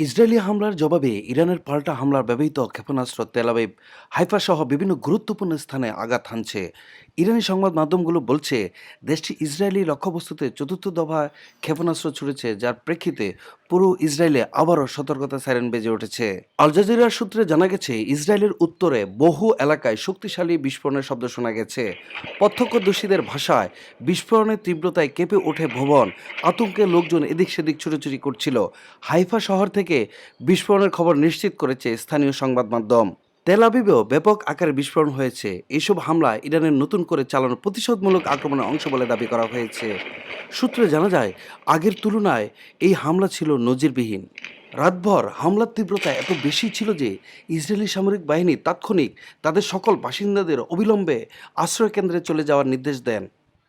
Israeli হামলার জবাবে ইরানের পাল্টা হামলার ব্যবহৃত ক্ষেপণাস্ত্র তেল আবিব, হাইফা সহ বিভিন্ন গুরুত্বপূর্ণ স্থানে আঘাত হানছে। ইরানি সংবাদ মাধ্যমগুলো বলছে দেশটি ইসরায়েলি লক্ষ্যবস্তুতে চতুর্থ দফা ক্ষেপণাস্ত্র ছুড়েছে, যার প্রেক্ষিতে পুরো ইসরায়েলে আবারও সতর্কতা সাইরেন বেজে উঠেছে। আল জাজিরার সূত্রে জানা গেছে, ইসরায়েলের উত্তরে বহু এলাকায় শক্তিশালী বিস্ফোরণের শব্দ শোনা গেছে। প্রত্যক্ষদর্শীদের ভাষায় বিস্ফোরণের তীব্রতায় কেঁপে ওঠে ভবন, আতঙ্কে লোকজন এদিক সেদিক ছুটোছুটি করছিল। হাইফা শহর থেকে বিস্ফোরণের খবর নিশ্চিত করেছে স্থানীয় সংবাদ মাধ্যম। তেল আবিবেও ব্যাপক আকারে বিস্ফোরণ হয়েছে। এইসব হামলা ইরানের নতুন করে চালানো প্রতিশোধমূলক আক্রমণের অংশ বলে দাবি করা হয়েছে। সূত্রে জানা যায়, আগের তুলনায় এই হামলা ছিল নজিরবিহীন। রাতভর হামলার তীব্রতা এত বেশি ছিল যে ইসরায়েলি সামরিক বাহিনী তাৎক্ষণিক তাদের সকল বাসিন্দাদের অবিলম্বে আশ্রয়কেন্দ্রে চলে যাওয়ার নির্দেশ দেন।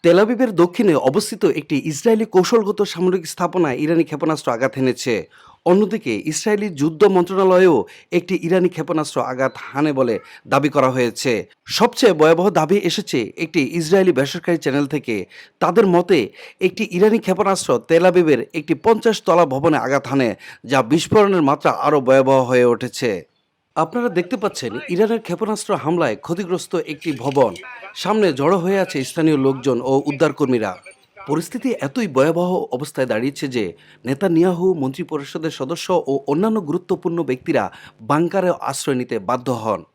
তেল আবিবের দক্ষিণে অবস্থিত একটি ইসরায়েলি কৌশলগত সামরিক স্থাপনায় ইরানি ক্ষেপণাস্ত্র আঘাত হেনেছে। অন্যদিকে ইসরায়েলি যুদ্ধ মন্ত্রণালয়েও একটি ইরানি ক্ষেপণাস্ত্র আঘাত হানে বলে দাবি করা হয়েছে। সবচেয়ে ভয়াবহ দাবি এসেছে একটি ইসরায়েলি বেসরকারি চ্যানেল থেকে। তাদের মতে, একটি ইরানি ক্ষেপণাস্ত্র তেল আবিবের একটি 50 তলা ভবনে আঘাত হানে, যা বিস্ফোরণের মাত্রা আরও ভয়াবহ হয়ে উঠেছে। আপনারা দেখতে পাচ্ছেন, ইরানের ক্ষেপণাস্ত্র হামলায় ক্ষতিগ্রস্ত একটি ভবন। সামনে জড়ো হয়ে আছে স্থানীয় লোকজন ও উদ্ধারকর্মীরা। পরিস্থিতি এতই ভয়াবহ অবস্থায় দাঁড়িয়েছে যে নেতানিয়াহু, মন্ত্রিপরিষদের সদস্য ও অন্যান্য গুরুত্বপূর্ণ ব্যক্তিরা বাংকারে আশ্রয় নিতে বাধ্য হন।